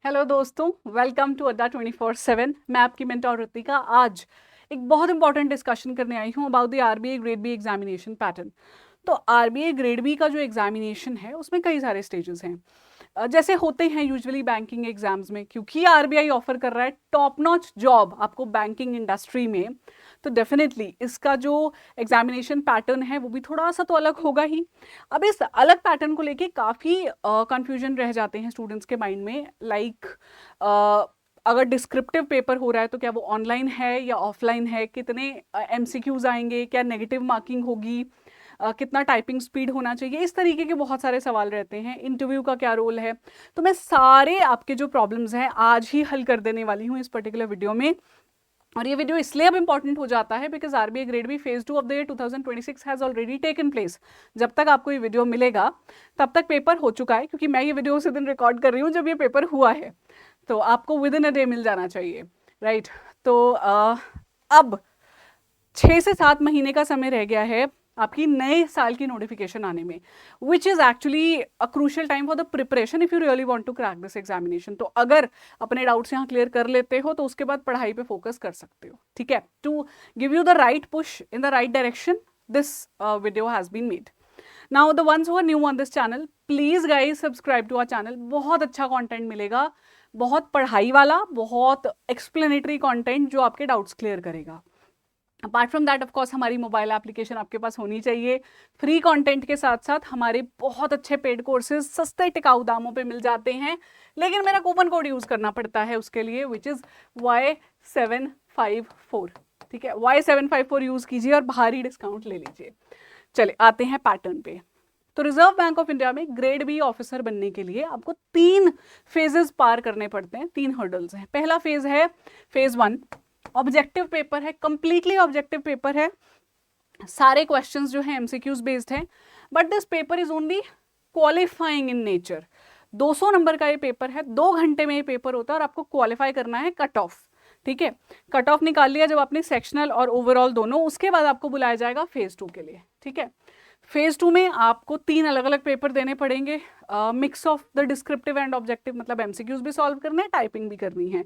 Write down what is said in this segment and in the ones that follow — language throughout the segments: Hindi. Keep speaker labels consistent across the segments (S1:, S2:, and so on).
S1: हेलो दोस्तों, वेलकम टू अड्डा 24/7। मैं आपकी मेंटोर ऋतिका। आज एक बहुत इंपॉर्टेंट डिस्कशन करने आई हूँ about the RBI grade B examination pattern. तो आरबीआई ग्रेड बी का जो एग्जामिनेशन है उसमें कई सारे स्टेजेस हैं। जैसे होते हैं यूजुअली बैंकिंग एग्जाम्स में, क्योंकि आरबीआई ऑफर कर रहा है टॉप नॉच जॉब आपको बैंकिंग इंडस्ट्री में, तो डेफिनेटली इसका जो एग्जामिनेशन पैटर्न है वो भी थोड़ा सा तो अलग होगा ही। अब इस अलग पैटर्न को लेके काफ़ी कंफ्यूजन रह जाते हैं स्टूडेंट्स के माइंड में, लाइक अगर डिस्क्रिप्टिव पेपर हो रहा है तो क्या वो ऑनलाइन है या ऑफलाइन है, कितने एमसीक्यूज आएंगे, क्या नेगेटिव मार्किंग होगी, कितना टाइपिंग स्पीड होना चाहिए, इस तरीके के बहुत सारे सवाल रहते हैं। इंटरव्यू का क्या रोल है, तो मैं सारे आपके जो प्रॉब्लम्स हैं आज ही हल कर देने वाली हूँ इस पर्टिकुलर वीडियो में। और ये वीडियो इसलिए अब इंपॉर्टेंट हो जाता है because RBI grade B phase 2 of the year 2026 has already taken place. जब तक आपको ये वीडियो मिलेगा तब तक पेपर हो चुका है, क्योंकि मैं ये वीडियो उसी दिन रिकॉर्ड कर रही हूँ जब ये पेपर हुआ है, तो आपको with in a day meal जाना चाहिए, राइट। तो अब 6 से 7 महीने का समय रह गया है आपकी नए साल की नोटिफिकेशन आने में, which is actually a crucial time for the preparation if you really want to crack this examination. तो अगर अपने डाउट्स यहाँ क्लियर कर लेते हो तो उसके बाद पढ़ाई पे फोकस कर सकते हो, ठीक है। To give you the right push in the right direction, this video has been made. Now the ones who are new on this channel, please guys subscribe to our channel. बहुत अच्छा कंटेंट मिलेगा, बहुत पढ़ाई वाला, बहुत एक्सप्लेनेटरी कंटेंट जो आपके डाउट्स क्लियर करेगा। अपार्ट फ्रॉम दैट, ऑफकोर्स हमारी मोबाइल एप्लीकेशन आपके पास होनी चाहिए। फ्री कंटेंट के साथ साथ हमारे बहुत अच्छे पेड कोर्सेज सस्ते टिकाऊ दामों पे मिल जाते हैं, लेकिन मेरा कूपन कोड यूज करना पड़ता है उसके लिए, विच इज Y754, ठीक है। Y754 यूज कीजिए और भारी डिस्काउंट ले लीजिए। चले आते हैं पैटर्न पे। तो रिजर्व बैंक ऑफ इंडिया में ग्रेड बी ऑफिसर बनने के लिए आपको 3 फेजेस पार करने पड़ते हैं, 3 हर्डल्स हैं। पहला फेज है फेज 1, ऑब्जेक्टिव पेपर है, कंप्लीटली ऑब्जेक्टिव पेपर है। सारे क्वेश्चंस जो हैं एमसीक्यूज बेस्ड हैं, but this paper is only qualifying in nature. 200 number का ये पेपर है, 2 घंटे में ये पेपर होता है और आपको क्वालिफाई करना है कट ऑफ, ठीक है। कट ऑफ निकाल लिया जब आपने सेक्शनल और ओवरऑल दोनों, उसके बाद आपको बुलाया जाएगा फेज 2 के लिए, ठीक है। फेज 2 में आपको 3 अलग अलग पेपर देने पड़ेंगे, mix of the descriptive and objective, मतलब एमसीक्यूज भी सॉल्व करने हैं, टाइपिंग भी करनी है।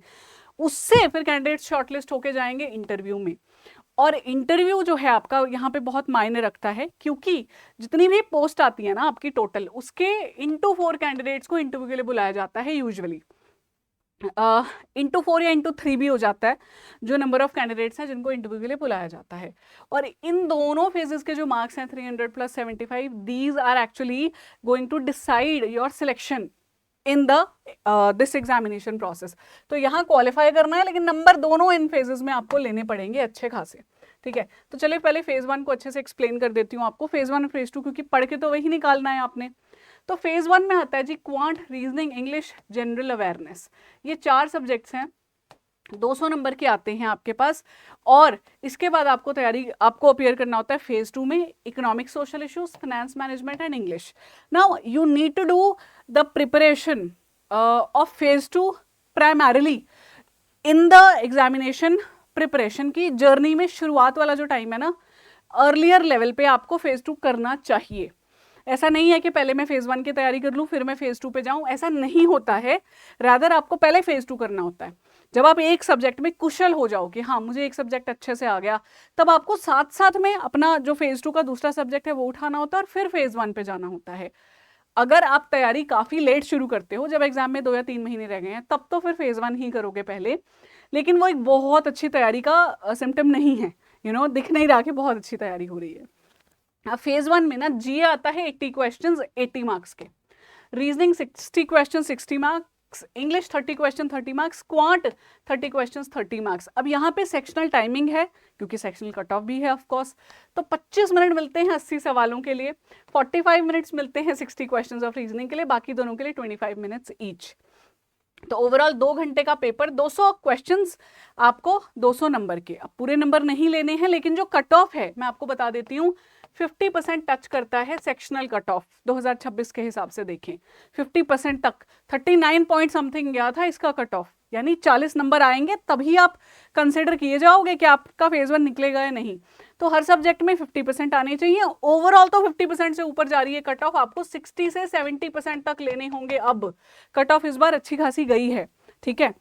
S1: उससे फिर कैंडिडेट शॉर्टलिस्ट होके जाएंगे इंटरव्यू में। और इंटरव्यू जो है आपका यहाँ पे बहुत मायने रखता है, क्योंकि जितनी भी पोस्ट आती है ना आपकी टोटल, उसके इंटू 4 कैंडिडेट्स को इंटरव्यू के लिए बुलाया जाता है यूजुअली। इंटू 4 या इंटू 3 भी हो जाता है जो नंबर ऑफ कैंडिडेट्स हैं जिनको इंटरव्यू के लिए बुलाया जाता है। और इन दोनों फेजेस के जो मार्क्स हैं 300 + 75, these are actually going to decide your selection in the this examination process. तो यहाँ क्वालिफाई करना है, लेकिन नंबर दोनों इन फेजेस में आपको लेने पड़ेंगे अच्छे खासे, ठीक है। तो चलिए पहले फेज 1 को अच्छे से एक्सप्लेन कर देती हूँ आपको, फेज 1 और फेज 2, क्योंकि पढ़ के तो वही निकालना है आपने। तो फेज 1 में आता है जी quant, reasoning, English, general awareness. ये 4 सब्जेक्ट्स हैं, 200 नंबर के आते हैं आपके पास। और इसके बाद आपको अपीयर करना होता है फेज 2 में economic social issues, finance management and English. Now you need to do the preparation of phase 2 primarily in the examination preparation की जर्नी में। शुरुआत वाला जो टाइम है ना, अर्लियर लेवल पे आपको फेज 2 करना चाहिए। ऐसा नहीं है कि पहले मैं फेज 1 की तैयारी कर लूँ फिर मैं फेज 2 पे जाऊँ, ऐसा नहीं होता है। रादर आपको पहले फेज 2 करना होता है। जब आप एक सब्जेक्ट में कुशल हो जाओ कि हाँ मुझे एक सब्जेक्ट अच्छे से आ गया, तब आपको साथ साथ में अपना जो फेज 2 का दूसरा सब्जेक्ट है वो उठाना होता है और फिर फेज 1 पे जाना होता है। अगर आप तैयारी काफ़ी लेट शुरू करते हो, जब एग्जाम में 2 या 3 महीने रह गए हैं, तब तो फिर फेज 1 ही करोगे पहले, लेकिन वो एक बहुत अच्छी तैयारी का सिम्टम नहीं है। दिख नहीं रहा कि बहुत अच्छी तैयारी हो रही है। फेज 1 में ना जीए आता है 80 क्वेश्चन 80 मार्क्स के, reasoning 60 question 60 marks, English 30 question 30 marks, quant 30 question 30 marks. अब यहाँ पे सेक्शनल टाइमिंग है, क्योंकि सेक्शनल कट ऑफ भी है ऑफ कोर्स, तो 25 मिनट मिलते हैं 80 सवालों के लिए, 45 मिनट्स मिलते हैं 60 क्वेश्चंस ऑफ रीजनिंग के लिए, बाकी दोनों के लिए 25 मिनट्स ईच। तो ओवरऑल 2 घंटे का पेपर, 200 क्वेश्चंस, आपको 200 नंबर के। अब पूरे नंबर नहीं लेने हैं, लेकिन जो कट ऑफ है मैं आपको बता देती हूँ, 50% टच करता है सेक्शनल कट ऑफ। 2026 के हिसाब से देखें 50% तक, 39 पॉइंट समथिंग गया था इसका कट ऑफ, यानी 40 नंबर आएंगे तभी आप कंसिडर किए जाओगे कि आपका फेज 1 निकलेगा या नहीं। तो हर सब्जेक्ट में 50% आने चाहिए। ओवरऑल तो 50% से ऊपर जा रही है कट ऑफ, आपको 60 से 70% तक लेने होंगे। अब कट ऑफ इस बार अच्छी खासी गई है, ठीक है,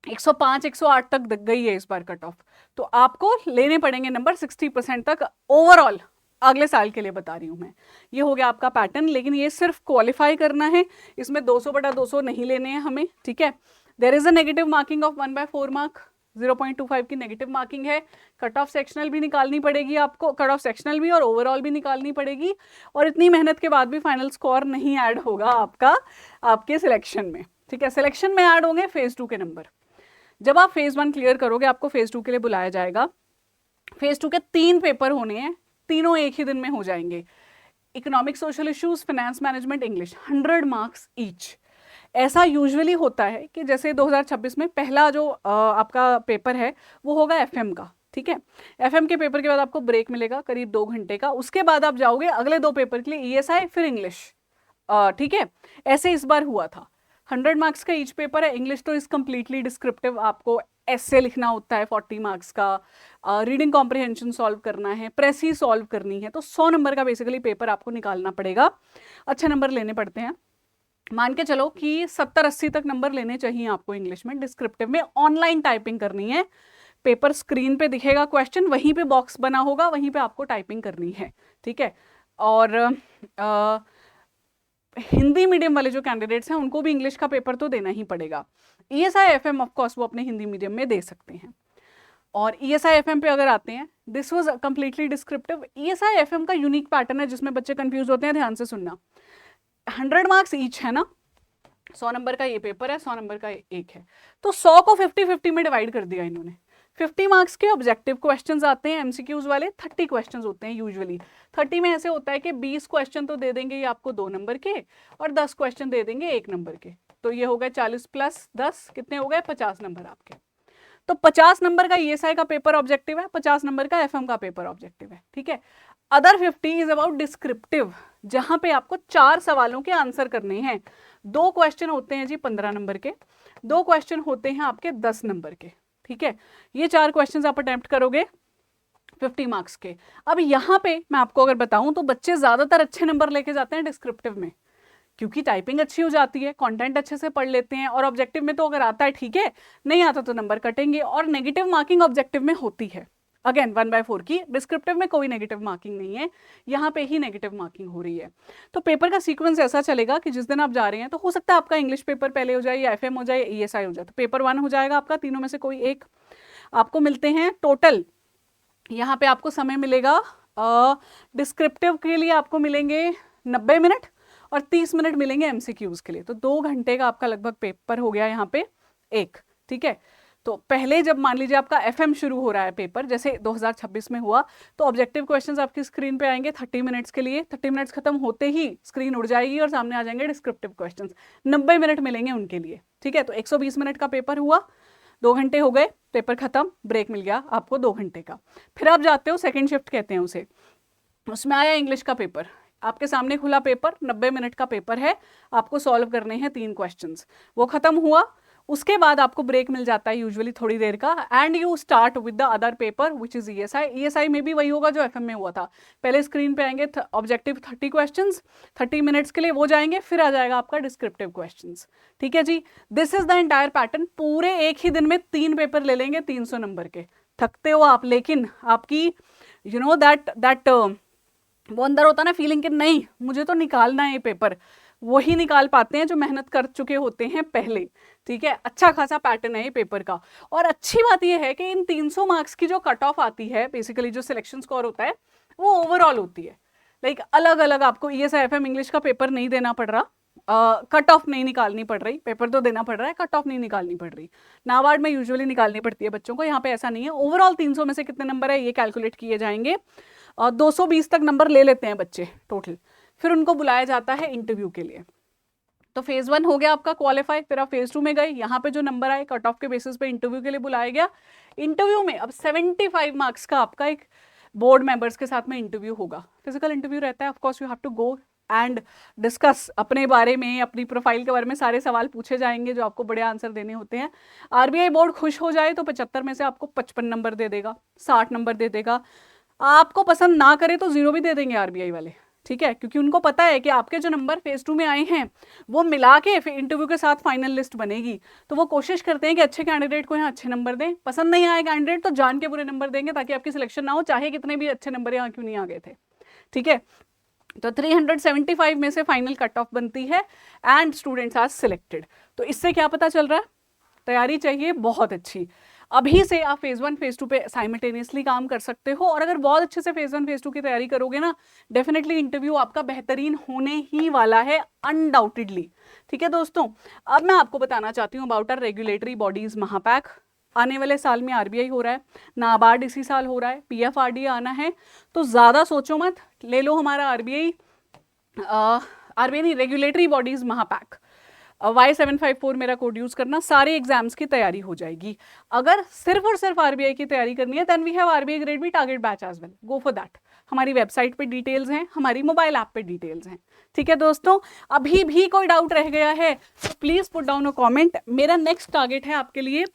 S1: 105 108 तक गई है इस बार कट ऑफ, तो आपको लेने पड़ेंगे नंबर 60% तक ओवरऑल अगले साल के लिए बता रही हूं मैं। ये हो गया आपका पैटर्न, लेकिन ये सिर्फ क्वालिफाई करना है, इसमें 200/200 नहीं लेने हैं हमें, ठीक है। There is a negative marking of 1/4 mark, 0.25 की नेगेटिव मार्किंग है। कट ऑफ सेक्शनल भी निकालनी पड़ेगी आपको, कट ऑफ सेक्शनल भी और ओवरऑल भी निकालनी पड़ेगी, और इतनी मेहनत के बाद भी फाइनल स्कोर नहीं ऐड होगा आपका आपके सिलेक्शन में, ठीक है। सिलेक्शन में ऐड होंगे फेज 2 के नंबर। जब आप फेज 1 क्लियर करोगे आपको फेज 2 के लिए बुलाया जाएगा। फेज 2 के 3 पेपर होने हैं, तीनों एक ही दिन में हो जाएंगे। Economic social issues, finance management, English, 100 marks each. ऐसा यूजुअली होता है कि जैसे 2026 में पहला जो आपका पेपर है वो होगा एफएम का, ठीक है। एफएम के पेपर के बाद आपको ब्रेक मिलेगा करीब 2 घंटे का, उसके बाद आप जाओगे अगले 2 पेपर के लिए, ईएसआई फिर इंग्लिश, ठीक है। ऐसे इस बार हुआ था। 100 मार्क्स का ईच पेपर है। इंग्लिश तो इज कम्प्लीटली डिस्क्रिप्टिव, आपको ऐसे लिखना होता है 40 मार्क्स का, रीडिंग कॉम्प्रिहेंशन सॉल्व करना है, प्रेसी सॉल्व करनी है, तो 100 नंबर का बेसिकली पेपर आपको निकालना पड़ेगा। अच्छे नंबर लेने पड़ते हैं, मान के चलो कि 70-80 तक नंबर लेने चाहिए आपको इंग्लिश में। डिस्क्रिप्टिव में ऑनलाइन टाइपिंग करनी है, पेपर स्क्रीन पे दिखेगा, क्वेश्चन वहीं पे बॉक्स बना होगा, वहीं पे आपको टाइपिंग करनी है, ठीक है। और हिंदी मीडियम वाले जो कैंडिडेट्स हैं उनको भी इंग्लिश का पेपर तो देना ही पड़ेगा। ईएसआई एफएम ऑफ कोर्स वो अपने हिंदी मीडियम में दे सकते हैं। और ईएसआई एफएम पे अगर आते हैं, this was completely descriptive. ESI FM का यूनिक पैटर्न है जिसमें बच्चे कंफ्यूज होते हैं, ध्यान से सुनना। 100 मार्क्स ईच है ना, 100 नंबर का ये पेपर है, 100 नंबर का एक है, तो 100 को 50-50 में डिवाइड कर दिया इन्होंने। 50 मार्क्स के ऑब्जेक्टिव क्वेश्चंस आते हैं एमसीक्यूज वाले, 30 क्वेश्चंस होते हैं यूजुअली। 30 में ऐसे होता है कि 20 क्वेश्चन तो दे देंगे ये आपको 2 नंबर के, और 10 क्वेश्चन दे देंगे 1 नंबर के, तो ये हो गए 40 + 10 कितने हो गए, 50 नंबर आपके। तो 50 नंबर का ईएसआई का पेपर ऑब्जेक्टिव है, 50 नंबर का एफएम का पेपर ऑब्जेक्टिव है, ठीक है। अदर 50 इज अबाउट डिस्क्रिप्टिव, जहां पे आपको 4 सवालों के आंसर करने हैं। 2 क्वेश्चन होते हैं जी 15 नंबर के, 2 क्वेश्चन होते हैं आपके 10 नंबर के, ठीक है। ये 4 क्वेश्चंस आप अटेम्प्ट करोगे 50 मार्क्स के। अब यहाँ पे मैं आपको अगर बताऊं तो बच्चे ज्यादातर अच्छे नंबर लेके जाते हैं डिस्क्रिप्टिव में, क्योंकि टाइपिंग अच्छी हो जाती है, कंटेंट अच्छे से पढ़ लेते हैं, और ऑब्जेक्टिव में तो अगर आता है ठीक है, नहीं आता तो नंबर कटेंगे। और नेगेटिव मार्किंग ऑब्जेक्टिव में होती है, अगेन 1/4 की। डिस्क्रिप्टिव में कोई नेगेटिव मार्किंग नहीं है, यहाँ पे ही नेगेटिव मार्किंग हो रही है। तो पेपर का सीक्वेंस ऐसा चलेगा कि जिस दिन आप जा रहे हैं, तो हो सकता है आपका इंग्लिश पेपर पहले हो जाए, या एफएम हो जाए, या ईएसआई हो जाए, तो पेपर 1 हो जाएगा आपका, तीनों में से कोई एक। आपको मिलते हैं टोटल, यहाँ पे आपको समय मिलेगा डिस्क्रिप्टिव के लिए आपको मिलेंगे 90 मिनट, और 30 मिनट मिलेंगे एमसीक्यूज के लिए, तो 2 घंटे का आपका लगभग पेपर हो गया यहाँ पे एक, ठीक है। तो पहले जब मान लीजिए आपका एफएम शुरू हो रहा है पेपर, जैसे 2026 में हुआ, तो ऑब्जेक्टिव क्वेश्चंस आपकी स्क्रीन पे आएंगे 30 मिनट्स के लिए। 30 मिनट्स खत्म होते ही स्क्रीन उड़ जाएगी और सामने आ जाएंगे डिस्क्रिप्टिव क्वेश्चंस, 90 मिनट मिलेंगे उनके लिए, ठीक है। तो 120 मिनट का पेपर हुआ, 2 घंटे हो गए, पेपर खत्म, ब्रेक मिल गया आपको 2 घंटे का। फिर आप जाते हो सेकेंड शिफ्ट कहते हैं उसे, उसमें आया इंग्लिश का पेपर, आपके सामने खुला पेपर, 90 मिनट का पेपर है, आपको सॉल्व करने हैं 3 क्वेश्चंस, वो खत्म हुआ। उसके बाद आपको ब्रेक मिल जाता है यूजुअली थोड़ी देर का, and you start with the other paper which is ESI. ESI में भी वही होगा जो एफएम में हुआ था, पहले स्क्रीन पे आएंगे ऑब्जेक्टिव 30 क्वेश्चंस, 30 मिनट्स के लिए वो जाएंगे, फिर आ जाएगा आपका डिस्क्रिप्टिव क्वेश्चंस, ठीक है जी। This is the entire pattern. पूरे एक ही दिन में 3 पेपर ले लेंगे 300 नंबर के। थकते हो आप, लेकिन आपकी यू नो दैट वो अंदर होता ना फीलिंग कि नहीं मुझे तो निकालना है ये पेपर, वही निकाल पाते हैं जो मेहनत कर चुके होते हैं पहले, ठीक है। अच्छा खासा पैटर्न है ये पेपर का। और अच्छी बात ये है कि इन 300 मार्क्स की जो कट ऑफ आती है, बेसिकली जो सिलेक्शन स्कोर होता है, वो ओवरऑल होती है। लाइक अलग अलग आपको ईएसआई एफएम इंग्लिश का पेपर नहीं देना पड़ रहा, कट ऑफ नहीं निकालनी पड़ रही, पेपर तो देना पड़ रहा है, कट ऑफ नहीं निकालनी पड़ रही। नाबार्ड में यूजुअली निकालनी पड़ती है बच्चों को, यहाँ पे ऐसा नहीं है। ओवरऑल 300 में से कितने नंबर है ये कैलकुलेट किए जाएंगे, 220 तक नंबर ले लेते हैं बच्चे टोटल, फिर उनको बुलाया जाता है इंटरव्यू के लिए। तो फेज 1 हो गया आपका क्वालिफाई, फिर आप फेज 2 में गए, यहाँ पे जो नंबर आए कट ऑफ के बेसिस पे इंटरव्यू के लिए बुलाया गया। इंटरव्यू में अब 75 मार्क्स का आपका एक बोर्ड मेंबर्स के साथ में इंटरव्यू होगा, फिजिकल इंटरव्यू रहता है। Of course you have to go and discuss अपने बारे में, अपनी प्रोफाइल के बारे में सारे सवाल पूछे जाएंगे जो आपको बड़े आंसर देने होते हैं। आरबीआई बोर्ड खुश हो जाए तो 75 में से आपको 55 नंबर दे देगा, 60 नंबर दे देगा। आपको पसंद ना करे तो 0 भी दे देंगे आरबीआई वाले, ठीक है, क्योंकि उनको पता है कि आपके जो नंबर फेज 2 में आए हैं वो मिला के फिर इंटरव्यू के साथ फाइनल लिस्ट बनेगी, तो वो कोशिश करते हैं कि अच्छे कैंडिडेट को यहाँ अच्छे नंबर दें, पसंद नहीं आए कैंडिडेट तो जान के बुरे नंबर देंगे ताकि आपकी सिलेक्शन ना हो, चाहे कितने भी अच्छे नंबर यहाँ क्यों नहीं आ गए थे, ठीक है। तो 375 में से फाइनल कट ऑफ बनती है एंड स्टूडेंट्स आर सिलेक्टेड। तो इससे क्या पता चल रहा है, तैयारी चाहिए बहुत अच्छी, अभी से आप फेज 1 फेज 2 पे साइमल्टेनियसली काम कर सकते हो, और अगर बहुत अच्छे से फेज 1 फेज 2 की तैयारी करोगे ना, डेफिनेटली इंटरव्यू आपका बेहतरीन होने ही वाला है, अनडाउटेडली, ठीक है दोस्तों। अब मैं आपको बताना चाहती हूँ अबाउट आर रेगुलेटरी बॉडीज महापैक। आने वाले साल में आरबीआई हो रहा है, नाबार्ड इसी साल हो रहा है, पीएफआरडी आना है, तो ज़्यादा सोचो मत, ले लो हमारा आरबीआई नहीं, रेगुलेटरी बॉडीज महापैक, Y754 मेरा कोड यूज करना, सारे एग्जाम्स की तैयारी हो जाएगी। अगर सिर्फ और सिर्फ आरबीआई की तैयारी करनी है then we have RBI grade B target batch as well, go for that. हमारी वेबसाइट पे डिटेल्स हैं, हमारी मोबाइल ऐप पे डिटेल्स हैं, ठीक है दोस्तों। अभी भी कोई डाउट रह गया है तो please put down a comment. मेरा नेक्स्ट टारगेट है आपके लिए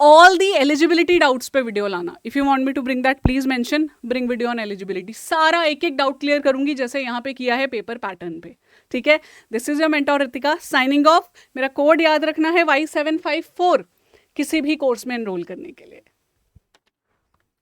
S1: ऑल दी एलिजिबिलिटी डाउट्स पे वीडियो लाना। If you want me to bring that please mention bring video on eligibility, सारा एक एक डाउट क्लियर करूंगी जैसे यहाँ पे किया है पेपर पैटर्न पे, ठीक है। This is your mentor Ritika signing off. मेरा कोड याद रखना है Y754 किसी भी कोर्स में एनरोल करने के लिए।